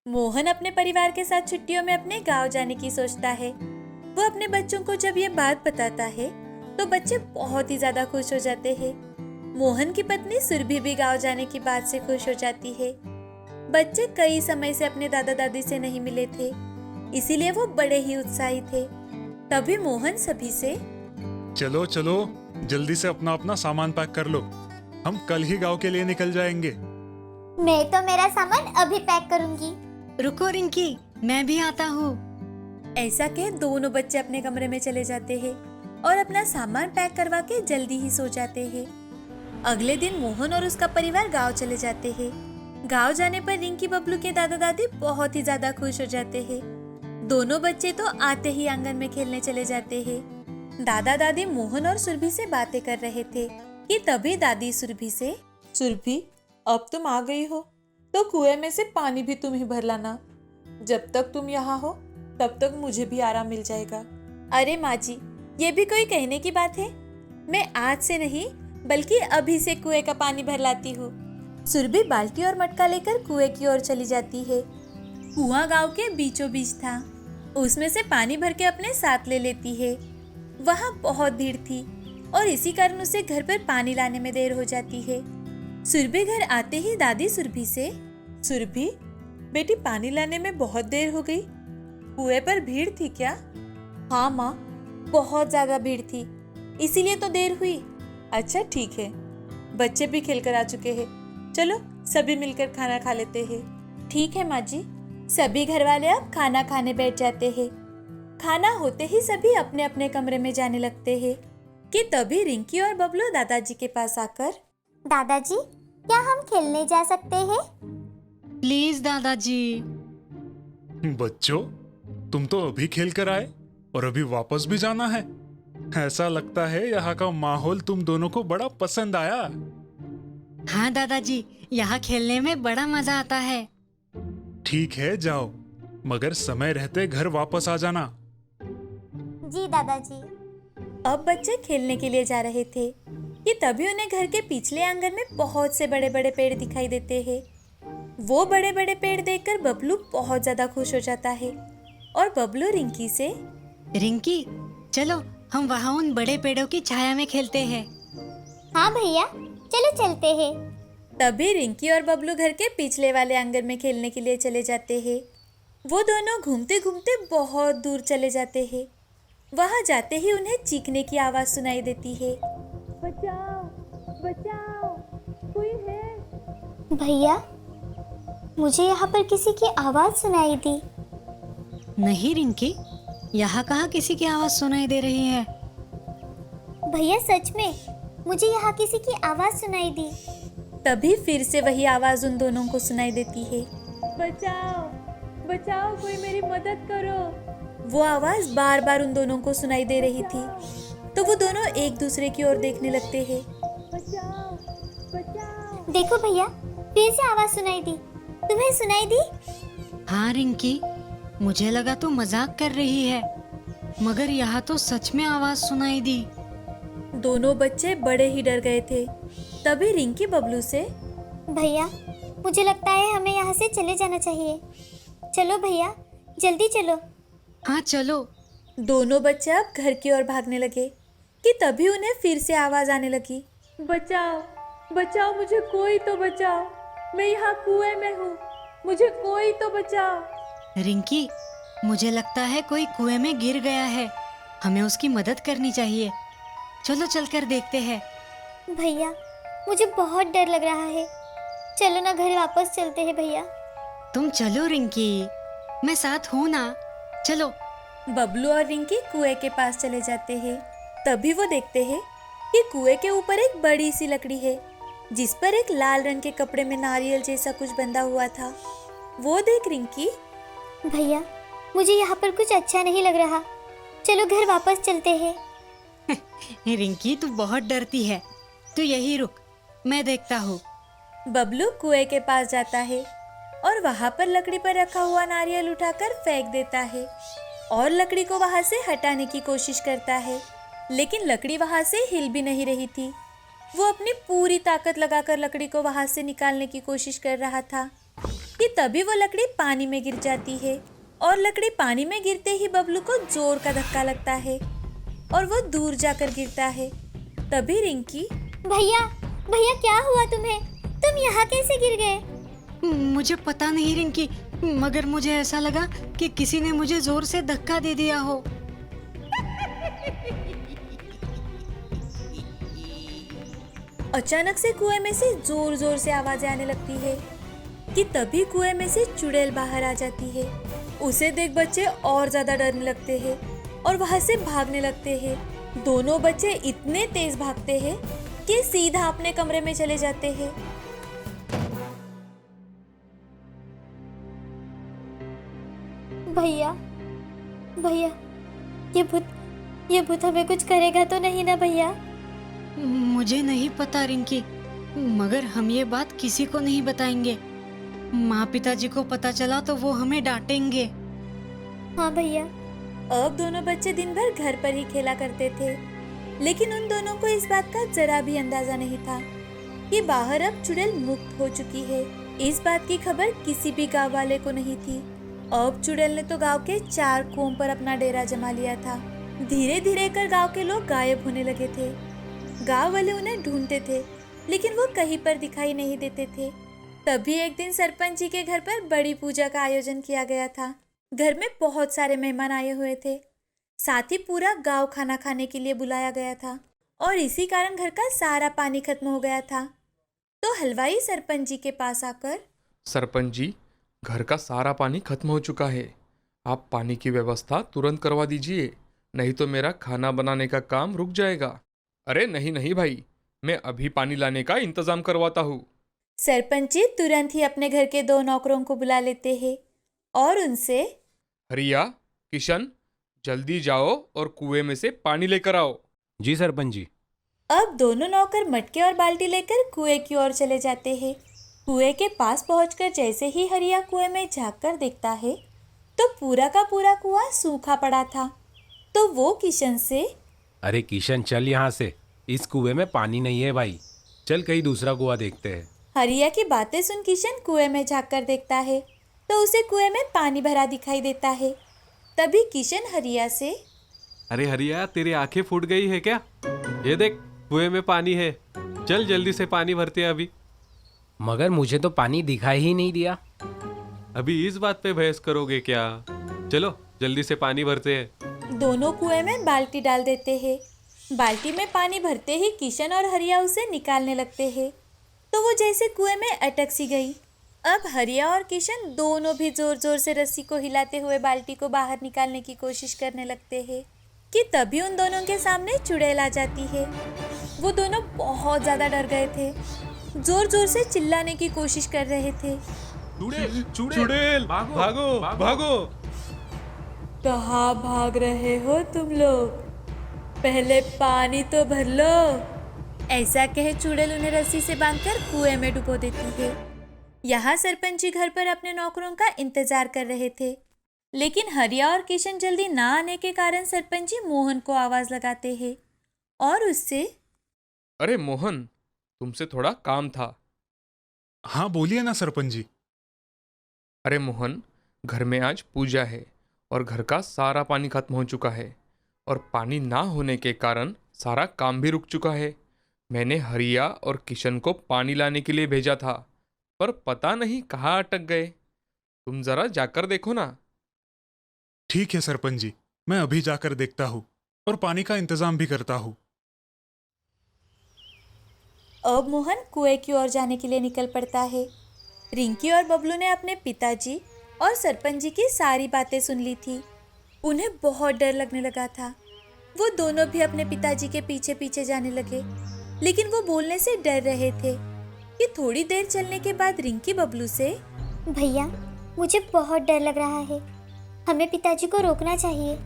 मोहन अपने परिवार के साथ छुट्टियों में अपने गांव जाने की सोचता है। वो अपने बच्चों को जब ये बात बताता है तो बच्चे बहुत ही ज्यादा खुश हो जाते हैं। मोहन की पत्नी सुरभि भी गांव जाने की बात से खुश हो जाती है। बच्चे कई समय से अपने दादा दादी से नहीं मिले थे, इसीलिए वो बड़े ही उत्साहित थे। तभी मोहन सभी से चलो चलो, जल्दी से अपना अपना सामान पैक कर लो, हम कल ही गांव के लिए निकल जाएंगे। मैं तो मेरा सामान अभी पैक करूंगी। रुको रिंकी, मैं भी आता हूँ। ऐसा कह दोनों बच्चे अपने कमरे में चले जाते हैं और अपना सामान पैक करवा के जल्दी ही सो जाते हैं। अगले दिन मोहन और उसका परिवार गांव चले जाते हैं। गांव जाने पर रिंकी बबलू के दादा दादी बहुत ही ज्यादा खुश हो जाते हैं। दोनों बच्चे तो आते ही आंगन में खेलने चले जाते हैं। दादा दादी मोहन और सुरभि से बातें कर रहे थे कि तभी दादी सुरभि से, सुरभि अब तुम आ गई हो तो कुएं में से पानी भी तुम ही भर लाना। जब तक तुम यहाँ हो तब तक मुझे भी आराम मिल जाएगा। अरे माँ जी, ये भी कोई कहने की बात है? मैं आज से नहीं बल्कि अभी से कुएं का पानी भर लाती हूँ। सुरभि बाल्टी और मटका लेकर कुएं की ओर चली जाती है। कुआं गांव के बीचों बीच था। उसमें से पानी भर के अपने साथ ले लेती है। वहाँ बहुत भीड़ थी और इसी कारण उसे घर पर पानी लाने में देर हो जाती है। सुरभि घर आते ही दादी सुरभि से, सुरभि बेटी पानी लाने में बहुत देर हो गई, कुएं पर भीड़ थी क्या? हाँ माँ, बहुत ज्यादा भीड़ थी, इसीलिए तो देर हुई। अच्छा ठीक है, बच्चे भी खेल कर आ चुके हैं, चलो सभी मिलकर खाना खा लेते हैं। ठीक है माँ जी। सभी घर वाले अब खाना खाने बैठ जाते हैं। खाना होते ही सभी अपने अपने कमरे में जाने लगते हैं कि तभी रिंकी और बबलू दादाजी के पास आकर, दादाजी, क्या हम खेलने जा सकते हैं? प्लीज दादाजी। बच्चों, तुम तो अभी खेल कर आए और अभी वापस भी जाना है। ऐसा लगता है यहाँ का माहौल तुम दोनों को बड़ा पसंद आया। हाँ दादाजी, यहाँ खेलने में बड़ा मजा आता है। ठीक है, जाओ, मगर समय रहते घर वापस आ जाना। जी दादाजी। अब बच्चे खेलने के लिए जा रहे थे कि तभी उन्हें घर के पिछले आंगन में बहुत से बड़े बड़े पेड़ दिखाई देते हैं। वो बड़े बड़े पेड़ देखकर बबलू बहुत ज्यादा खुश हो जाता है और बबलू रिंकी से, रिंकी चलो हम वहाँ उन बड़े पेड़ों की छाया में खेलते हैं। हाँ भैया, चलो चलते हैं। तभी रिंकी और बबलू घर के पिछले वाले आंगन में खेलने के लिए चले जाते हैं। वो दोनों घूमते घूमते बहुत दूर चले जाते हैं। वहां जाते ही उन्हें चीखने की आवाज सुनाई देती है, बचाओ बचाओ, कोई है? भैया, मुझे यहाँ पर किसी की आवाज सुनाई दी। नहीं रिंकी, यहाँ कहाँ किसी की आवाज सुनाई दे रही है। भैया सच में मुझे यहाँ किसी की आवाज सुनाई दी। तभी फिर से वही आवाज उन दोनों को सुनाई देती है, बचाओ बचाओ, कोई मेरी मदद करो। वो आवाज बार बार उन दोनों को सुनाई दे रही थी, तो वो दोनों एक दूसरे की ओर देखने लगते हैं। बचाओ बचाओ। देखो भैया, फिर से आवाज सुनाई दी। तुम्हें सुनाई दी? हाँ रिंकी, मुझे लगा तू मजाक कर रही है, मगर यहाँ तो सच में आवाज सुनाई दी। दोनों बच्चे बड़े ही डर गए थे। तभी रिंकी बबलू से, भैया, मुझे लगता है हमें यहाँ से चले जाना चाहिए। चलो भैया, जल्दी चलो। हाँ चलो। दोनों बच्चे अब घर की ओर भागने लगे कि तभी उन्हें फिर से आवाज आने लगी, बचाओ बचाओ, मुझे कोई तो बचाओ, मैं यहाँ कुएं में हूँ, मुझे कोई तो बचाओ। रिंकी, मुझे लगता है कोई कुएं में गिर गया है, हमें उसकी मदद करनी चाहिए। चलो चलकर देखते हैं। भैया, मुझे बहुत डर लग रहा है, चलो ना घर वापस चलते हैं भैया। तुम चलो रिंकी, मैं साथ हूँ ना, चलो। बबलू और रिंकी कुएं के पास चले जाते हैं। तभी वो देखते हैं कि कुएं के ऊपर एक बड़ी सी लकड़ी है जिस पर एक लाल रंग के कपड़े में नारियल जैसा कुछ बंधा हुआ था। वो देख रिंकी, भैया, मुझे यहाँ पर कुछ अच्छा नहीं लग रहा, चलो घर वापस चलते हैं। रिंकी, तू बहुत डरती है, तू यही रुक, मैं देखता हूँ। बबलू कुएं के पास जाता है और वहां पर लकड़ी पर रखा हुआ नारियल उठाकर फेंक देता है और लकड़ी को वहां से हटाने की कोशिश करता है, लेकिन लकड़ी वहां से हिल भी नहीं रही थी। वो अपनी पूरी ताकत लगाकर लकड़ी को वहां से निकालने की कोशिश कर रहा था, कि तभी वो लकड़ी पानी में गिर जाती है और लकड़ी पानी में गिरते ही बबलू को जोर का धक्का लगता है और वो दूर जाकर गिरता है। तभी रिंकी, भैया भैया क्या हुआ तुम्हें? तुम यहाँ कैसे गिर गए? मुझे पता नहीं रिंकी, मगर मुझे ऐसा लगा कि किसी ने मुझे जोर से धक्का दे दिया हो। अचानक से कुएं में से जोर जोर से आवाजें आने लगती है कि तभी कुएं में से चुड़ैल बाहर आ जाती है। उसे देख बच्चे और ज्यादा डरने लगते हैं और वहां से भागने लगते हैं। दोनों बच्चे इतने तेज भागते हैं कि सीधा अपने कमरे में चले जाते हैं। भैया भैया ये भूत हमें कुछ करेगा तो नहीं ना भैया? मुझे नहीं पता रिंकी, मगर हम ये बात किसी को नहीं बताएंगे। माँ पिताजी को पता चला तो वो हमें डांटेंगे। हाँ भैया। अब दोनों बच्चे दिन भर घर पर ही खेला करते थे, लेकिन उन दोनों को इस बात का जरा भी अंदाजा नहीं था कि बाहर अब चुड़ैल मुक्त हो चुकी है। इस बात की खबर किसी भी गांव वाले को नहीं थी। अब चुड़ैल ने तो गांव के 4 कोण पर अपना डेरा जमा लिया था। धीरे धीरे कर गांव के लोग गायब होने लगे थे। गांव वाले उन्हें ढूंढते थे, लेकिन वो कहीं पर दिखाई नहीं देते थे। तभी एक दिन सरपंच जी के घर पर बड़ी पूजा का आयोजन किया गया था। घर में बहुत सारे मेहमान आए हुए थे, साथ ही पूरा गांव खाना खाने के लिए बुलाया गया था और इसी कारण घर का सारा पानी खत्म हो गया था। तो हलवाई सरपंच जी के पास आकर, सरपंच जी, घर का सारा पानी खत्म हो चुका है। आप पानी की व्यवस्था तुरंत करवा दीजिए, नहीं तो मेरा खाना बनाने का काम रुक जाएगा। अरे नहीं नहीं भाई, मैं अभी पानी लाने का इंतजाम करवाता हूँ। सरपंच जी तुरंत ही अपने घर के 2 नौकरों को बुला लेते हैं और उनसे, हरिया, किशन, जल्दी जाओ और कुएं में से पानी लेकर आओ। जी सरपंच जी। अब दोनों नौकर मटके और बाल्टी लेकर कुएं की ओर चले जाते हैं। कुएं के पास पहुंचकर जैसे ही हरिया कुएं में झांककर देखता है तो पूरा का पूरा कुआं सूखा पड़ा था। तो वो किशन से, अरे किशन चल यहाँ से, इस कुएं में पानी नहीं है भाई, चल कहीं दूसरा कुआं देखते हैं। हरिया की बातें सुन किशन कुएं में झांककर देखता है तो उसे कुएं में पानी भरा दिखाई देता है। तभी किशन हरिया से, अरे हरिया, तेरी आंखें फूट गई है क्या? ये देख, कुएं में पानी है, चल जल्दी से पानी भरते हैं अभी। मगर मुझे तो पानी दिखाई ही नहीं दिया। अभी इस बात पे बहस करोगे क्या? चलो जल्दी से पानी भरते हैं। दोनों कुएं में बाल्टी डाल देते हैं। बाल्टी में पानी भरते ही किशन और हरिया उसे निकालने लगते हैं तो वो जैसे कुएं में अटक सी गई। अब हरिया और किशन दोनों भी जोर जोर से रस्सी को हिलाते हुए बाल्टी को बाहर निकालने की कोशिश करने लगते हैं कि तभी उन दोनों के सामने चुड़ैल आ जाती है। वो दोनों बहुत ज़्यादा डर गए थे, जोर जोर से चिल्लाने की कोशिश कर रहे थे। चुड़ैल, भागो भागो। कहाँ भाग रहे हो तुम लोग? पहले पानी तो भर लो। ऐसा कहे चुड़ैल उन्हें रस्सी से बांधकर कुएं में डुबो देती है। यहाँ सरपंच जी घर पर अपने नौकरों का इंतजार कर रहे थे, लेकिन हरिया और किशन जल्दी ना आने के कारण सरपंच जी मोहन को आवाज लगाते हैं और उससे, अरे मोहन, तुमसे थोड़ा काम था। हाँ बोलिए ना सरपंच जी। अरे मोहन, घर में आज पूजा है और घर का सारा पानी खत्म हो चुका है और पानी ना होने के कारण सारा काम भी रुक चुका है। मैंने हरिया और किशन को पानी लाने के लिए भेजा था, पर पता नहीं कहाँ अटक गए। तुम जरा जाकर देखो ना। ठीक है सरपंच जी, मैं अभी जाकर देखता हूँ और पानी का इंतजाम भी करता हूँ। अब मोहन कुएं की ओर जाने के लिए निकल पड़ता है। रिंकी और बबलू ने अपने पिताजी और सरपंच जी की सारी बातें सुन ली थी। उन्हें बहुत डर लगने लगा था। वो दोनों भी अपने पिताजी के पीछे पीछे जाने लगे, लेकिन वो बोलने से डर रहे थे कि थोड़ी देर चलने के बाद रिंकी बबलू से, भैया मुझे बहुत डर लग रहा है, हमें पिताजी को रोकना चाहिए।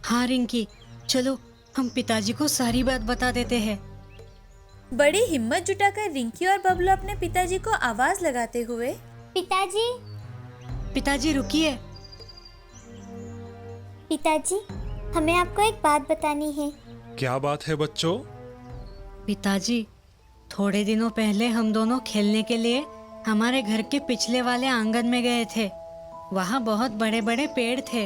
हाँ रिंकी, चलो हम पिताजी को सारी बात बता देते हैं। बड़ी हिम्मत जुटाकर रिंकी और बबलू अपने पिताजी को आवाज लगाते हुए, पिताजी पिताजी रुकिए। पिताजी, हमें आपको एक बात बतानी है। क्या बात है बच्चों? पिताजी, थोड़े दिनों पहले हम दोनों खेलने के लिए हमारे घर के पिछले वाले आंगन में गए थे। वहाँ बहुत बड़े बड़े पेड़ थे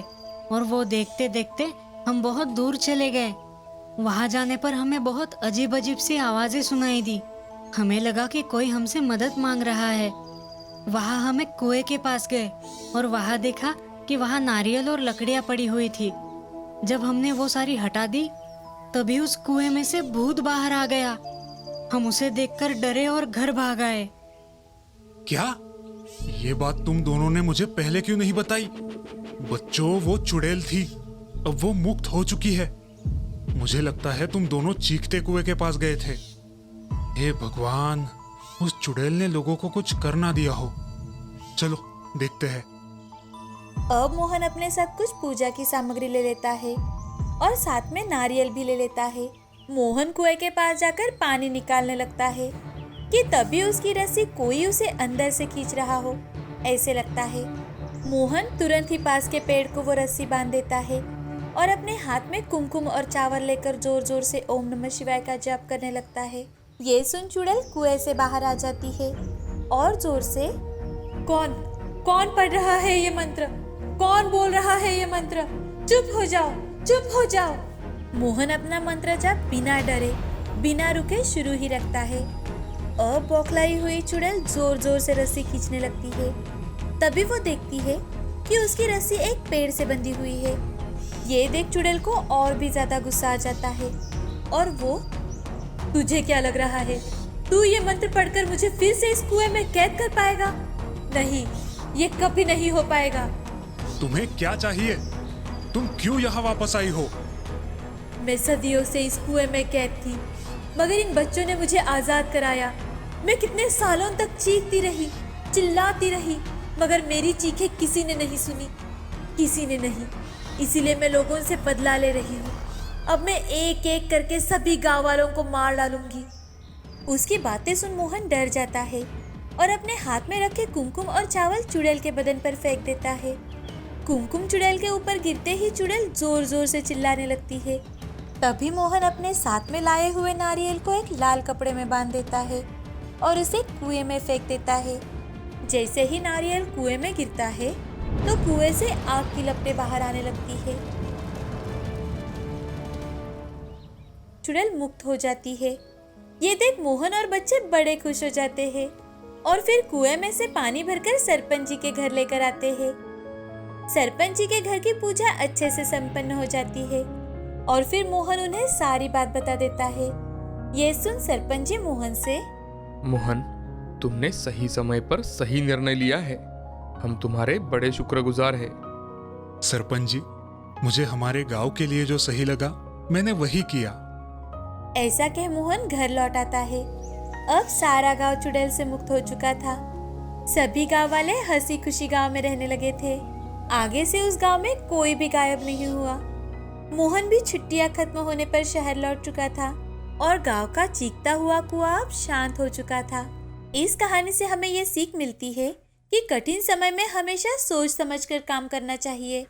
और वो देखते देखते हम बहुत दूर चले गए। वहाँ जाने पर हमें बहुत अजीब अजीब सी आवाजें सुनाई दी। हमें लगा कि कोई हमसे मदद मांग रहा है। वहाँ हम एक कुएं के पास गए और वहाँ देखा कि वहाँ नारियल और लकड़ियाँ पड़ी हुई थी। जब हमने वो सारी हटा दी तभी उस कुएं में से भूत बाहर आ गया। हम उसे देखकर डरे और घर भाग आए। क्या? ये बात तुम दोनों ने मुझे पहले क्यों नहीं बताई? बच्चों, वो चुड़ैल थी, अब वो मुक्त हो चुकी है। मुझे लगता है तुम दोनों चीखते कुएं के पास गए थे। हे भगवान, उस चुड़ैल ने लोगों को कुछ कर ना दिया हो। चलो देखते हैं। अब मोहन अपने साथ कुछ पूजा की सामग्री ले लेता है और साथ में नारियल भी ले लेता है। मोहन कुएं के पास जाकर पानी निकालने लगता है कि तभी उसकी रस्सी कोई उसे अंदर से खींच रहा हो, ऐसे लगता है। मोहन तुरंत ही पास के पेड़ को वो रस्सी बांध देता है और अपने हाथ में कुमकुम और चावल लेकर जोर जोर से ओम नमः शिवाय का जाप करने लगता है। ये सुन चुड़ैल कुएं से बाहर आ जाती है और जोर से, कौन पढ़ रहा है ये मंत्र? कौन बोल रहा है ये मंत्र? चुप हो जाओ, चुप हो जाओ। मोहन अपना मंत्र जाप बिना डरे बिना रुके शुरू ही रखता है। अब बौखलाई हुई चुड़ैल जोर जोर से रस्सी खींचने लगती है। तभी वो देखती है कि उसकी रस्सी एक पेड़ से बंधी हुई है। ये देख चुड़ैल को और भी ज्यादा गुस्सा आ जाता है और वो, तुझे क्या लग रहा है, तू ये मंत्र पढ़कर मुझे फिर से इस कुएं में कैद कर पाएगा? नहीं, ये कभी नहीं हो पाएगा। तुम्हें क्या चाहिए? तुम क्यों यहाँ वापस आई हो? मैं सदियों से इस कुएं में कैद थी, मगर इन बच्चों ने मुझे आजाद कराया। मैं कितने सालों तक चीखती रही, चिल्लाती रही, मगर मेरी चीखें किसी ने नहीं सुनी, किसी ने नहीं। इसीलिए मैं लोगों से बदला ले रही हूँ। अब मैं एक एक करके सभी गांव वालों को मार डालूंगी। उसकी बातें सुन मोहन डर जाता है और अपने हाथ में रखे कुमकुम और चावल चुड़ैल के बदन पर फेंक देता है। कुमकुम चुड़ैल के ऊपर गिरते ही चुड़ैल जोर जोर से चिल्लाने लगती है। तभी मोहन अपने साथ में लाए हुए नारियल को एक लाल कपड़े में बांध देता है और उसे कुएं में फेंक देता है। जैसे ही नारियल कुएं में गिरता है तो कुएं से आग की लपटें बाहर आने लगती है। चुड़ैल मुक्त हो जाती है। ये देख मोहन और बच्चे बड़े खुश हो जाते हैं और फिर कुएं में से पानी भरकर सरपंच जी के घर लेकर आते हैं। सरपंच जी के घर की पूजा अच्छे से संपन्न हो जाती है और फिर मोहन उन्हें सारी बात बता देता है। ये सुन सरपंच जी मोहन से, मोहन, तुमने सही समय पर सही निर्णय लिया है। हम तुम्हारे बड़े शुक्रगुजार हैं। सरपंच जी, मुझे हमारे गांव के लिए जो सही लगा मैंने वही किया। ऐसा कह मोहन घर लौट आता है। अब सारा गांव चुड़ैल से मुक्त हो चुका था। सभी गांव वाले हंसी खुशी गांव में रहने लगे थे। आगे से उस गांव में कोई भी गायब नहीं हुआ। मोहन भी छुट्टियां खत्म होने पर शहर लौट चुका था और गांव का चीखता हुआ कुआं अब शांत हो चुका था। इस कहानी से हमें ये सीख मिलती है कि कठिन समय में हमेशा सोच समझकर काम करना चाहिए।